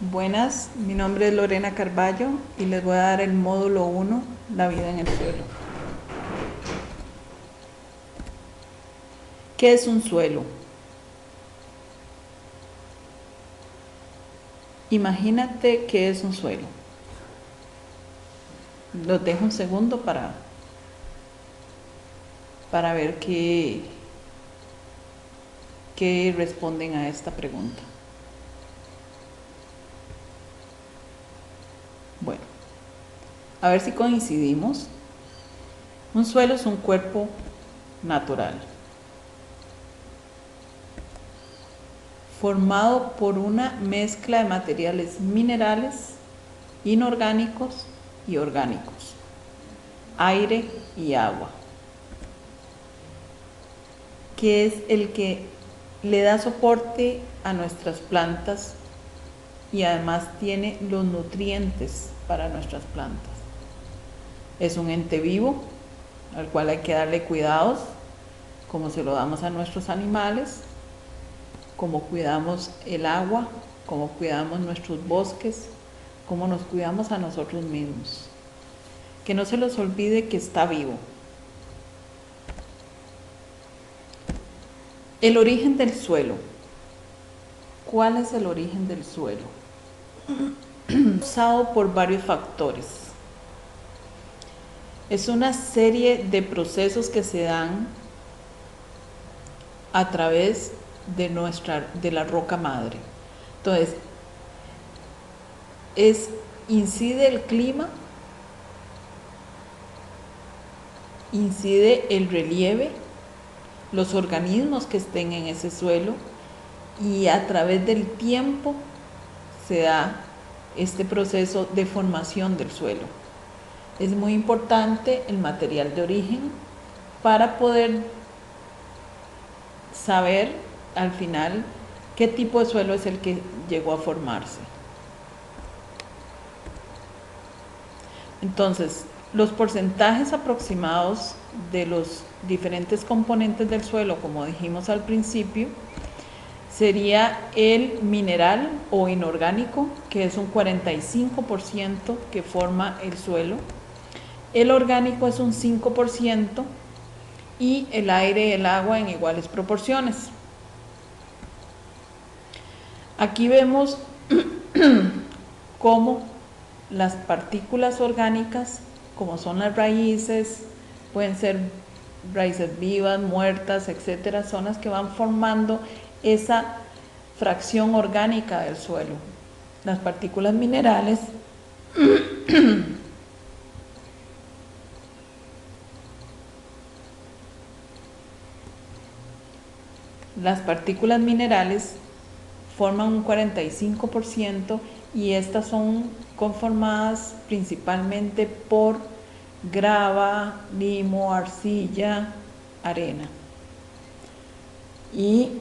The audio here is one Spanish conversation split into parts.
Buenas, mi nombre es Lorena Carballo y les voy a dar el módulo 1, la vida en el suelo. ¿Qué es un suelo? Imagínate qué es un suelo. Los dejo un segundo para ver qué responden a esta pregunta. Bueno, a ver si coincidimos. Un suelo es un cuerpo natural, formado por una mezcla de materiales minerales, inorgánicos y orgánicos, aire y agua, que es el que le da soporte a nuestras plantas y además tiene los nutrientes para nuestras plantas. Es un ente vivo al cual hay que darle cuidados, como se lo damos a nuestros animales, como cuidamos el agua, como cuidamos nuestros bosques, como nos cuidamos a nosotros mismos. Que no se les olvide que está vivo. El origen del suelo. ¿Cuál es el origen del suelo? Causado por varios factores. Es una serie de procesos que se dan a través de la roca madre. Entonces, incide el clima, incide el relieve, los organismos que estén en ese suelo, y a través del tiempo se da este proceso de formación del suelo. Es muy importante el material de origen para poder saber al final qué tipo de suelo es el que llegó a formarse. Entonces, los porcentajes aproximados de los diferentes componentes del suelo, como dijimos al principio, sería el mineral o inorgánico, que es un 45% que forma el suelo. El orgánico es un 5% y el aire y el agua en iguales proporciones. Aquí vemos cómo las partículas orgánicas, como son las raíces, pueden ser raíces vivas, muertas, etcétera, son las que van formando esa fracción orgánica del suelo. Las partículas minerales forman un 45% y estas son conformadas principalmente por grava, limo, arcilla, arena. Y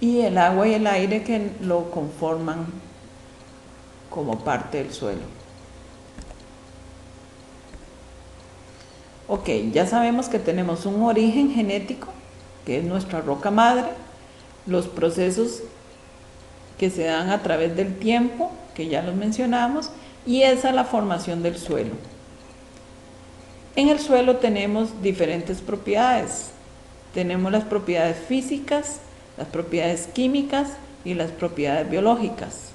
el agua y el aire que lo conforman como parte del suelo. Ok, ya sabemos que tenemos un origen genético, que es nuestra roca madre, los procesos que se dan a través del tiempo, que ya los mencionamos, y esa es la formación del suelo. En el suelo tenemos diferentes propiedades. Tenemos las propiedades físicas, las propiedades químicas y las propiedades biológicas.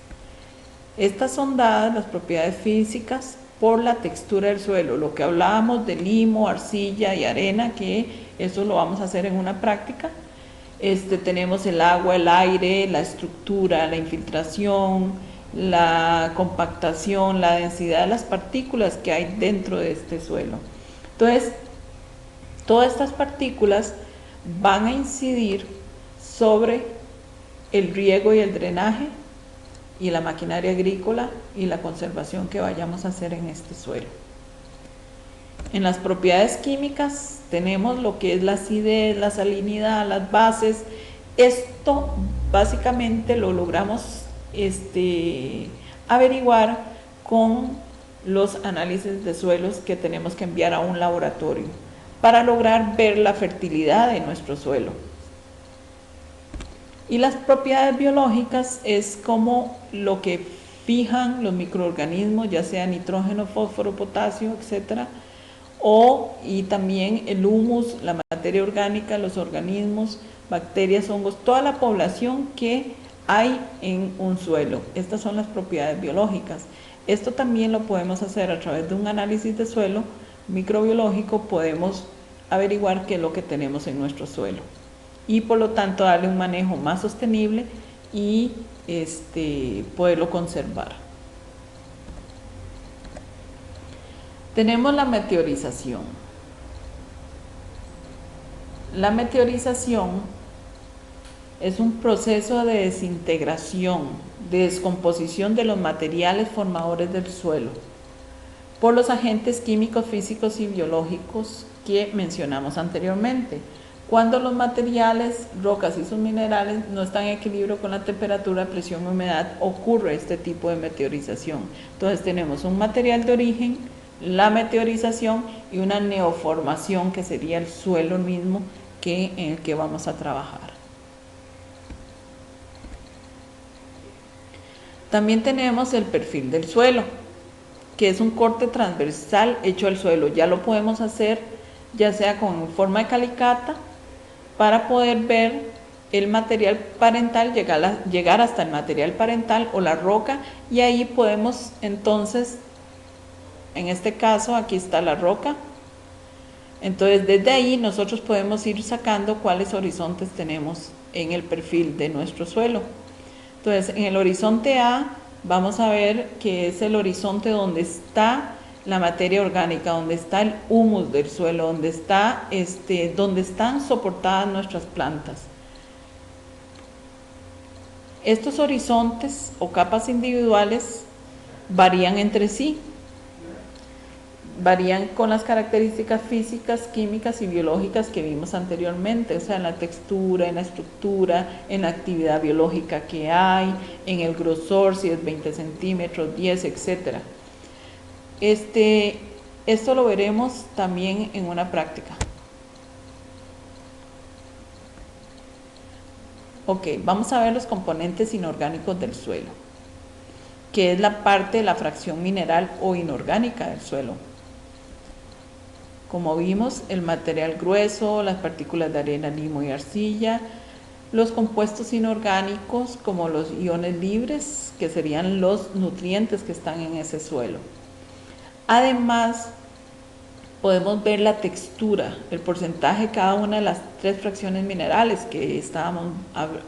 Estas son dadas, las propiedades físicas, por la textura del suelo, lo que hablábamos de limo, arcilla y arena, que eso lo vamos a hacer en una práctica. Tenemos el agua, el aire, la estructura, la infiltración, la compactación, la densidad de las partículas que hay dentro de este suelo. Entonces, todas estas partículas van a incidir sobre el riego y el drenaje y la maquinaria agrícola y la conservación que vayamos a hacer en este suelo. En las propiedades químicas tenemos lo que es la acidez, la salinidad, las bases. Esto básicamente lo logramos averiguar con los análisis de suelos que tenemos que enviar a un laboratorio para lograr ver la fertilidad de nuestro suelo. Y las propiedades biológicas es como lo que fijan los microorganismos, ya sea nitrógeno, fósforo, potasio, etcétera, y también el humus, la materia orgánica, los organismos, bacterias, hongos, toda la población que hay en un suelo. Estas son las propiedades biológicas. Esto también lo podemos hacer a través de un análisis de suelo microbiológico, podemos averiguar qué es lo que tenemos en nuestro suelo y por lo tanto darle un manejo más sostenible y poderlo conservar. Tenemos la meteorización. La meteorización es un proceso de desintegración, de descomposición de los materiales formadores del suelo por los agentes químicos, físicos y biológicos que mencionamos anteriormente. Cuando los materiales, rocas y sus minerales no están en equilibrio con la temperatura, presión y humedad, ocurre este tipo de meteorización. Entonces tenemos un material de origen, la meteorización y una neoformación, que sería el suelo mismo en el que vamos a trabajar. También tenemos el perfil del suelo, que es un corte transversal hecho al suelo. Ya lo podemos hacer ya sea con forma de calicata, para poder ver el material parental, llegar hasta el material parental o la roca, y ahí podemos entonces, en este caso aquí está la roca, entonces desde ahí nosotros podemos ir sacando cuáles horizontes tenemos en el perfil de nuestro suelo. Entonces en el horizonte A vamos a ver que es el horizonte donde está la materia orgánica, donde está el humus del suelo, donde están soportadas nuestras plantas. Estos horizontes o capas individuales varían entre sí, varían con las características físicas, químicas y biológicas que vimos anteriormente, o sea, en la textura, en la estructura, en la actividad biológica que hay, en el grosor, si es 20 centímetros, 10, etcétera. Esto lo veremos también en una práctica. Ok, vamos a ver los componentes inorgánicos del suelo, que es la parte de la fracción mineral o inorgánica del suelo. Como vimos, el material grueso, las partículas de arena, limo y arcilla, los compuestos inorgánicos como los iones libres, que serían los nutrientes que están en ese suelo. Además, podemos ver la textura, el porcentaje de cada una de las tres fracciones minerales que estábamos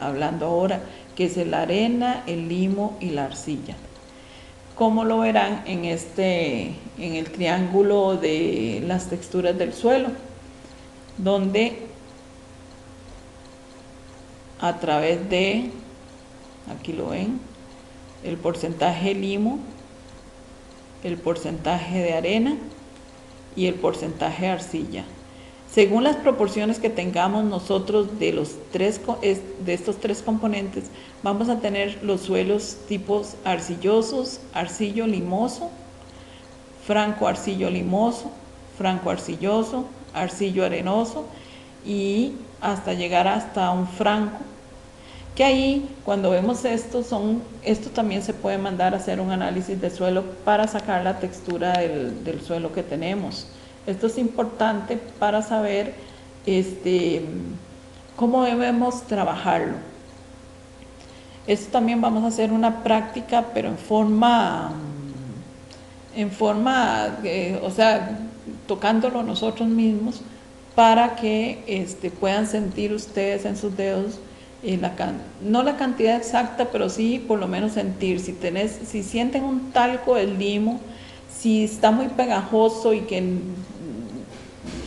hablando ahora, que es la arena, el limo y la arcilla. Como lo verán en el triángulo de las texturas del suelo, donde a través de, aquí lo ven, el porcentaje de limo, el porcentaje de arena y el porcentaje de arcilla. Según las proporciones que tengamos nosotros de estos tres componentes, vamos a tener los suelos tipos arcillosos, arcillo-limoso, franco-arcillo-limoso, franco-arcilloso, arcillo-arenoso y hasta llegar hasta un franco. Que ahí, cuando vemos esto también se puede mandar a hacer un análisis de suelo para sacar la textura del suelo que tenemos. Esto es importante para saber cómo debemos trabajarlo. Esto también vamos a hacer una práctica, pero en forma, o sea, tocándolo nosotros mismos, para que puedan sentir ustedes en sus dedos no la cantidad exacta, pero sí por lo menos sentir. Si sienten un talco del limo, si está muy pegajoso y que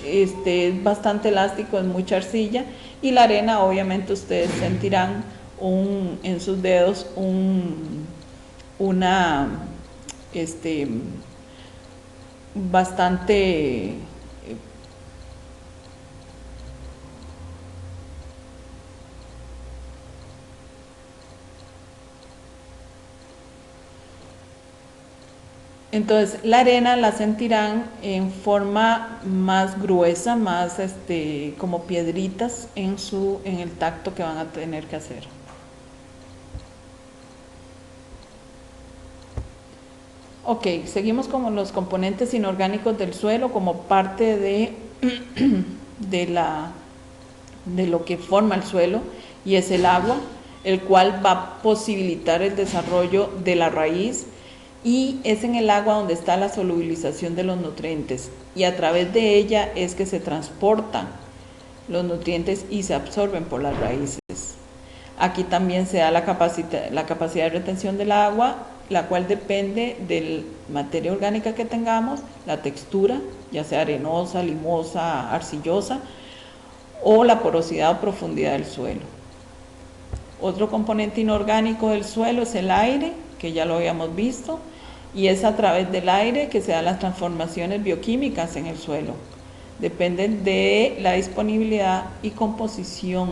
es bastante elástico, es mucha arcilla, y la arena, obviamente ustedes sentirán en sus dedos bastante Entonces la arena la sentirán en forma más gruesa, más como piedritas en el tacto que van a tener que hacer. Ok, seguimos con los componentes inorgánicos del suelo como parte de lo que forma el suelo, y es el agua, el cual va a posibilitar el desarrollo de la raíz, y es en el agua donde está la solubilización de los nutrientes, y a través de ella es que se transportan los nutrientes y se absorben por las raíces. Aquí también se da la capacidad de retención del agua, la cual depende de la materia orgánica que tengamos, la textura, ya sea arenosa, limosa, arcillosa, o la porosidad o profundidad del suelo. Otro componente inorgánico del suelo es el aire, que ya lo habíamos visto, y es a través del aire que se dan las transformaciones bioquímicas en el suelo. Dependen de la disponibilidad y composición,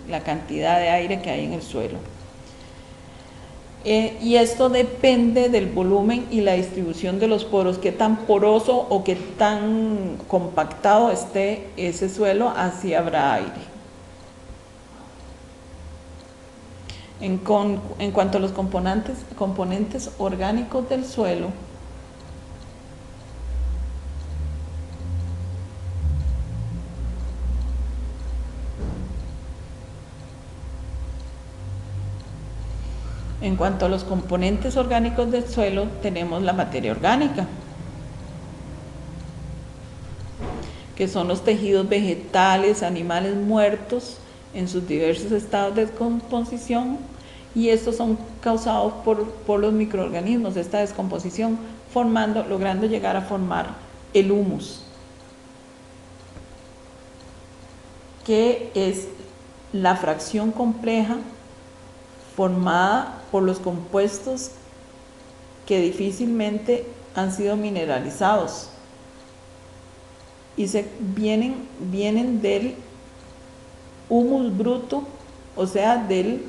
la cantidad de aire que hay en el suelo. Y esto depende del volumen y la distribución de los poros, qué tan poroso o qué tan compactado esté ese suelo, así habrá aire. En cuanto a los componentes orgánicos del suelo, tenemos la materia orgánica, que son los tejidos vegetales, animales muertos en sus diversos estados de descomposición, y estos son causados por los microorganismos de esta descomposición, logrando llegar a formar el humus, que es la fracción compleja formada por los compuestos que difícilmente han sido mineralizados y vienen del humus bruto, o sea, de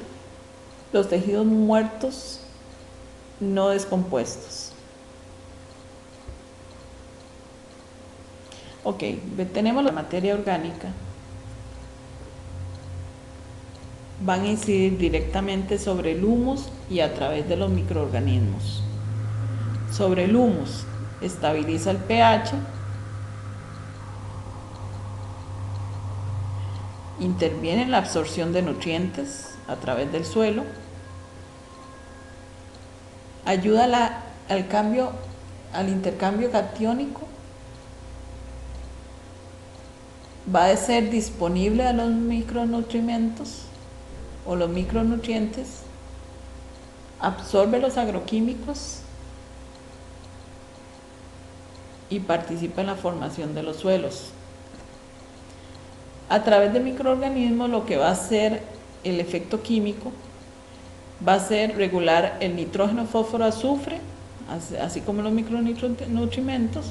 los tejidos muertos no descompuestos. Ok, tenemos la materia orgánica. Van a incidir directamente sobre el humus y a través de los microorganismos. Sobre el humus, estabiliza el pH, interviene en la absorción de nutrientes a través del suelo, ayuda al intercambio catiónico, va a ser disponible a los micronutrientes o los micronutrientes, absorbe los agroquímicos y participa en la formación de los suelos. A través de microorganismos, lo que va a hacer el efecto químico va a ser regular el nitrógeno, fósforo, azufre, así como los micronutrientes,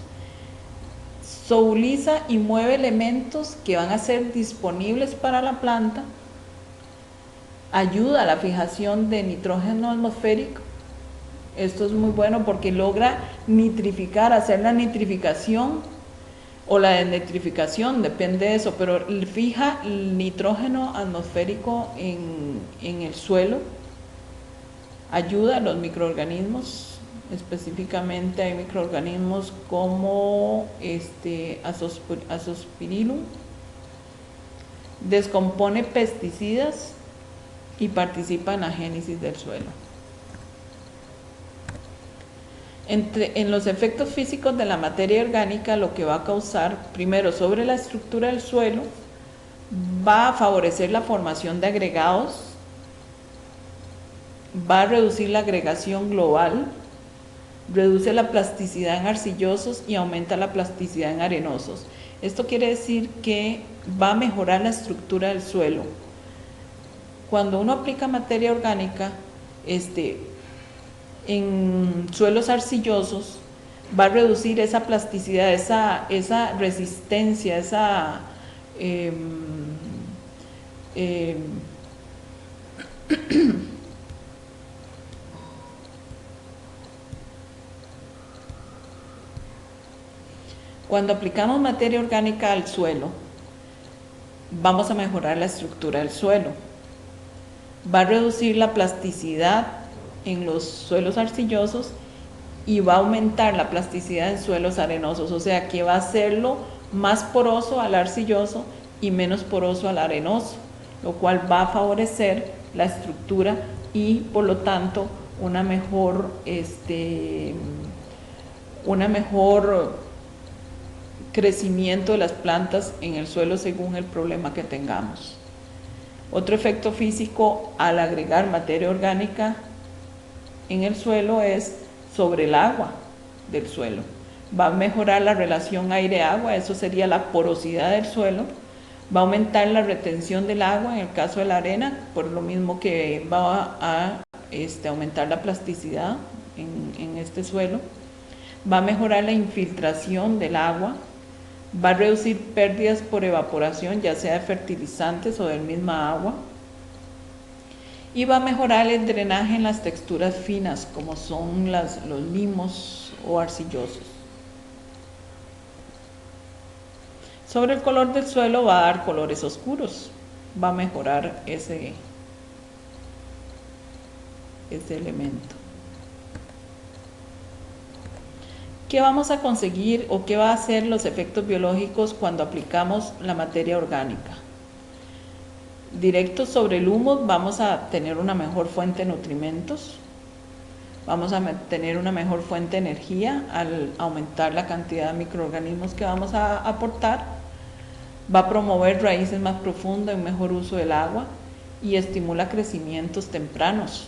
solubiliza y mueve elementos que van a ser disponibles para la planta, ayuda a la fijación de nitrógeno atmosférico. Esto es muy bueno porque logra nitrificar, hacer la nitrificación o la desnitrificación, depende de eso, pero fija el nitrógeno atmosférico en el suelo, ayuda a los microorganismos, específicamente hay microorganismos como Azospirillum, descompone pesticidas y participa en la génesis del suelo. En los efectos físicos de la materia orgánica, lo que va a causar, primero, sobre la estructura del suelo, va a favorecer la formación de agregados, va a reducir la agregación global, reduce la plasticidad en arcillosos y aumenta la plasticidad en arenosos. Esto quiere decir que va a mejorar la estructura del suelo. Cuando uno aplica materia orgánica en suelos arcillosos, va a reducir esa plasticidad, esa resistencia, Cuando aplicamos materia orgánica al suelo, vamos a mejorar la estructura del suelo, va a reducir la plasticidad en los suelos arcillosos y va a aumentar la plasticidad en suelos arenosos, o sea que va a hacerlo más poroso al arcilloso y menos poroso al arenoso, lo cual va a favorecer la estructura y por lo tanto una mejor crecimiento de las plantas en el suelo según el problema que tengamos. Otro efecto físico al agregar materia orgánica en el suelo es sobre el agua del suelo. Va a mejorar la relación aire-agua, eso sería la porosidad del suelo. Va a aumentar la retención del agua en el caso de la arena, por lo mismo que va a aumentar la plasticidad en este suelo. Va a mejorar la infiltración del agua. Va a reducir pérdidas por evaporación, ya sea de fertilizantes o del misma agua. Y va a mejorar el drenaje en las texturas finas, como son los limos o arcillosos. Sobre el color del suelo va a dar colores oscuros, va a mejorar ese elemento. ¿Qué vamos a conseguir o qué va a hacer los efectos biológicos cuando aplicamos la materia orgánica? Directo sobre el humus vamos a tener una mejor fuente de nutrimentos, vamos a tener una mejor fuente de energía al aumentar la cantidad de microorganismos que vamos a aportar, va a promover raíces más profundas y un mejor uso del agua y estimula crecimientos tempranos.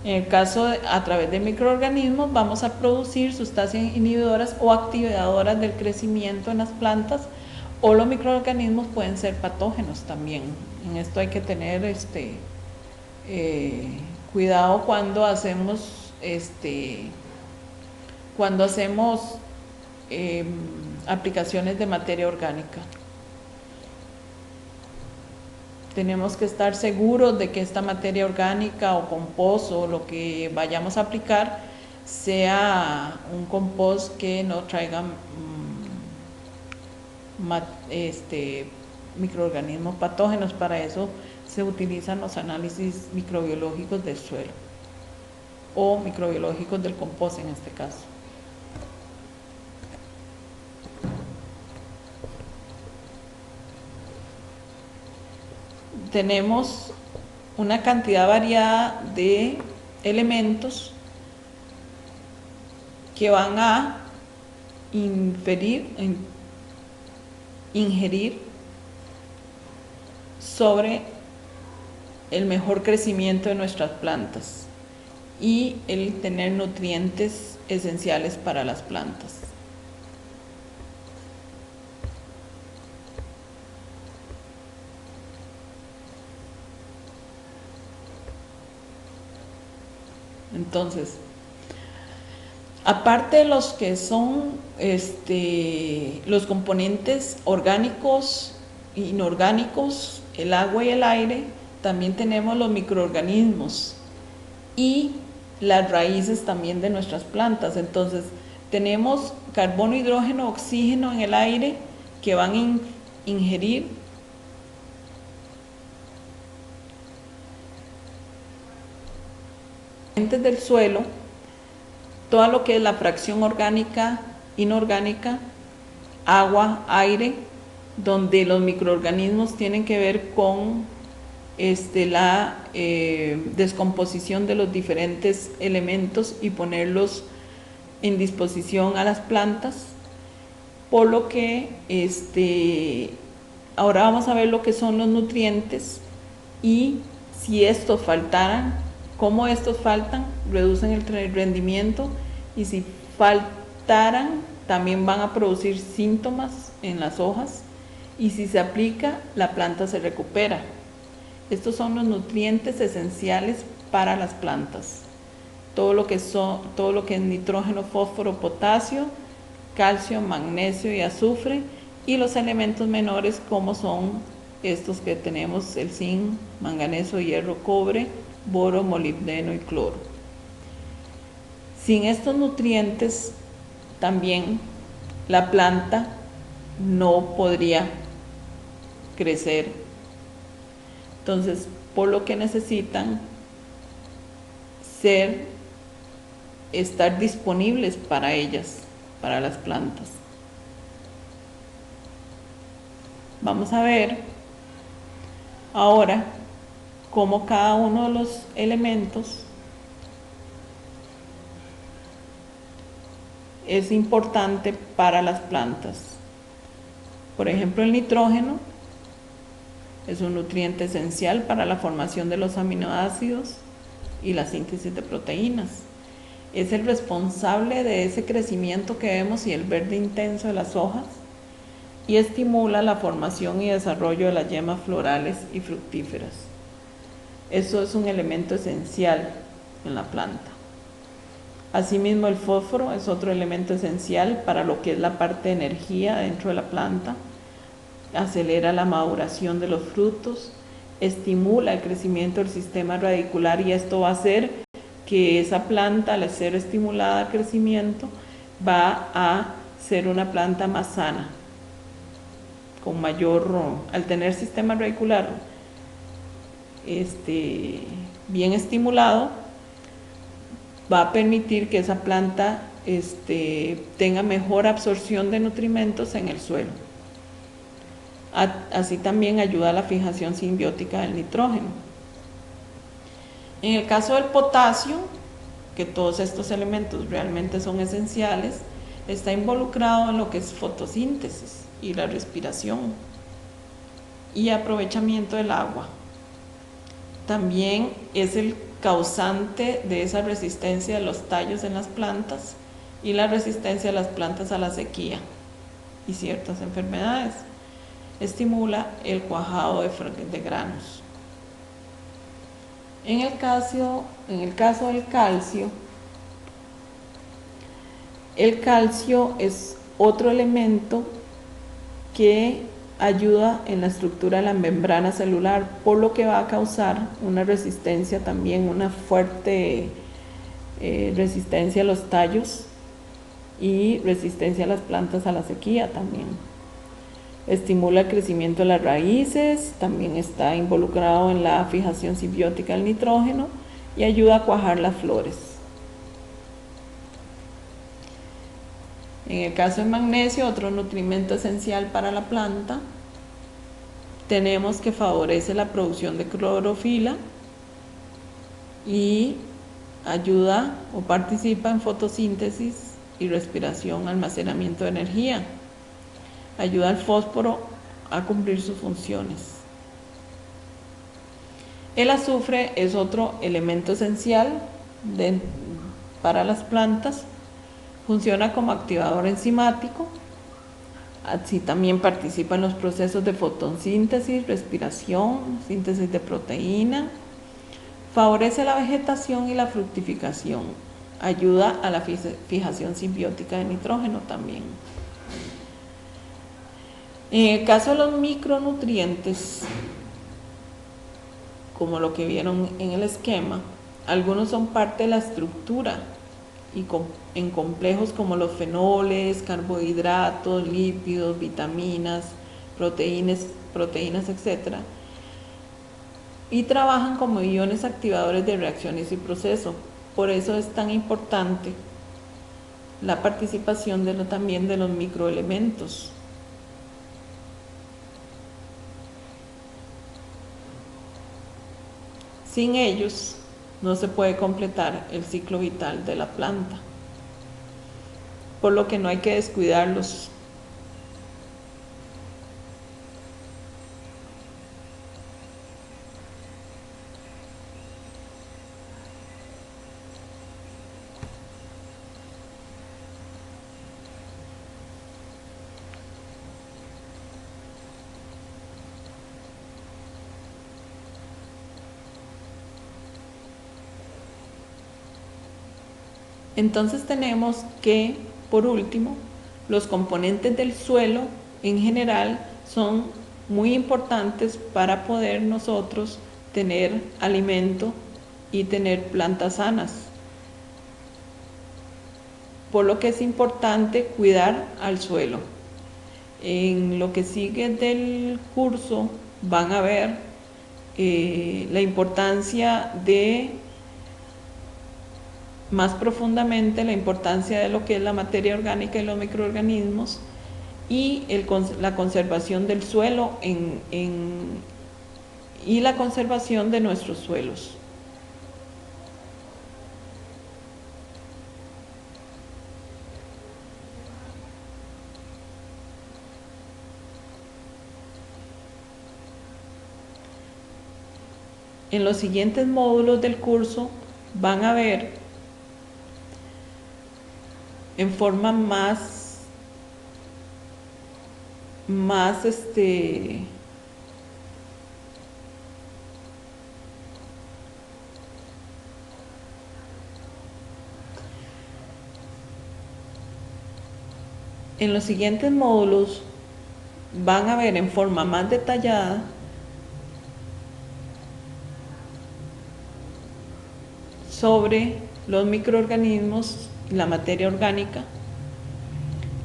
En el caso a través de microorganismos vamos a producir sustancias inhibidoras o activadoras del crecimiento en las plantas, o los microorganismos pueden ser patógenos también. En esto hay que tener cuidado cuando hacemos aplicaciones de materia orgánica. Tenemos que estar seguros de que esta materia orgánica o compost o lo que vayamos a aplicar sea un compost que no traiga microorganismos patógenos. Para eso se utilizan los análisis microbiológicos del suelo o microbiológicos del compost en este caso. Tenemos una cantidad variada de elementos que van a ingerir sobre el mejor crecimiento de nuestras plantas y el tener nutrientes esenciales para las plantas. Entonces, aparte de los que son los componentes orgánicos e inorgánicos, el agua y el aire, también tenemos los microorganismos y las raíces también de nuestras plantas. Entonces, tenemos carbono, hidrógeno, oxígeno en el aire que van a ingerir del suelo, todo lo que es la fracción orgánica, inorgánica, agua, aire, donde los microorganismos tienen que ver con la descomposición de los diferentes elementos y ponerlos en disposición a las plantas, por lo que ahora vamos a ver lo que son los nutrientes y si estos faltaran, cómo estos faltan, reducen el rendimiento, y si faltaran también van a producir síntomas en las hojas, y si se aplica la planta se recupera. Estos son los nutrientes esenciales para las plantas, todo lo que es nitrógeno, fósforo, potasio, calcio, magnesio y azufre, y los elementos menores como son estos que tenemos: el zinc, manganeso, hierro, cobre, boro, molibdeno y cloro. Sin estos nutrientes también la planta no podría crecer. Entonces, por lo que necesitan estar disponibles para ellas, para las plantas. Vamos a ver ahora cómo cada uno de los elementos es importante para las plantas. Por ejemplo, el nitrógeno es un nutriente esencial para la formación de los aminoácidos y la síntesis de proteínas. Es el responsable de ese crecimiento que vemos y el verde intenso de las hojas, y estimula la formación y desarrollo de las yemas florales y fructíferas. Eso es un elemento esencial en la planta. Asimismo, el fósforo es otro elemento esencial para lo que es la parte de energía dentro de la planta. Acelera la maduración de los frutos, estimula el crecimiento del sistema radicular, y esto va a hacer que esa planta, al ser estimulada al crecimiento, va a ser una planta más sana, con mayor, al tener sistema radicular bien estimulado, va a permitir que esa planta tenga mejor absorción de nutrimentos en el suelo. Así también ayuda a la fijación simbiótica del nitrógeno. En el caso del potasio, que todos estos elementos realmente son esenciales, está involucrado en lo que es fotosíntesis y la respiración y aprovechamiento del agua. También es el causante de esa resistencia de los tallos en las plantas y la resistencia de las plantas a la sequía y ciertas enfermedades. Estimula el cuajado de granos. En el caso del calcio, el calcio es otro elemento que ayuda en la estructura de la membrana celular, por lo que va a causar una resistencia también, una fuerte resistencia a los tallos y resistencia a las plantas a la sequía también. Estimula el crecimiento de las raíces, también está involucrado en la fijación simbiótica del nitrógeno y ayuda a cuajar las flores. En el caso del magnesio, otro nutrimento esencial para la planta, tenemos que favorece la producción de clorofila y ayuda o participa en fotosíntesis y respiración, almacenamiento de energía. Ayuda al fósforo a cumplir sus funciones. El azufre es otro elemento esencial para las plantas. Funciona como activador enzimático. Así también participa en los procesos de fotosíntesis, respiración, síntesis de proteína. Favorece la vegetación y la fructificación. Ayuda a la fijación simbiótica de nitrógeno también. En el caso de los micronutrientes, como lo que vieron en el esquema, algunos son parte de la estructura y en complejos como los fenoles, carbohidratos, lípidos, vitaminas, proteínas, etc. Y trabajan como iones activadores de reacciones y procesos. Por eso es tan importante la participación también de los microelementos. Sin ellos no se puede completar el ciclo vital de la planta, por lo que no hay que descuidarlos. Entonces tenemos que, por último, los componentes del suelo en general son muy importantes para poder nosotros tener alimento y tener plantas sanas. por lo que es importante cuidar al suelo. En lo que sigue del curso van a ver la importancia de, más profundamente, la importancia de lo que es la materia orgánica y los microorganismos y la conservación del suelo y la conservación de nuestros suelos. En los siguientes módulos del curso van a ver en forma más en los siguientes módulos van a ver en forma más detallada sobre los microorganismos y la materia orgánica,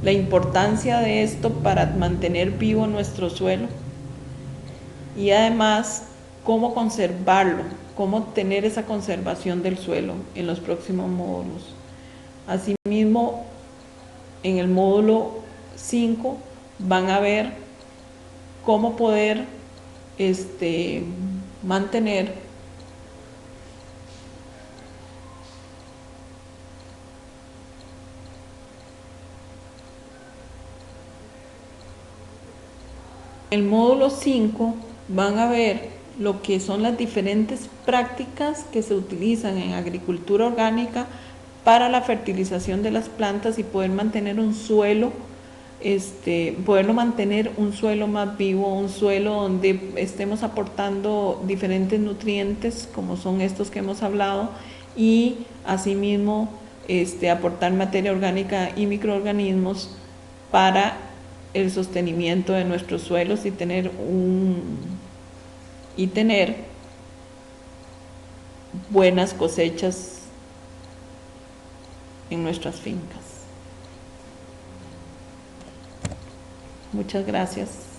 la importancia de esto para mantener vivo nuestro suelo y además cómo conservarlo, cómo tener esa conservación del suelo en los próximos módulos. Asimismo, en el módulo 5 van a ver cómo poder mantener el módulo 5 van a ver lo que son las diferentes prácticas que se utilizan en agricultura orgánica para la fertilización de las plantas y poder mantener un suelo, poderlo mantener un suelo más vivo, un suelo donde estemos aportando diferentes nutrientes como son estos que hemos hablado y asimismo aportar materia orgánica y microorganismos para el sostenimiento de nuestros suelos y tener buenas cosechas en nuestras fincas. Muchas gracias.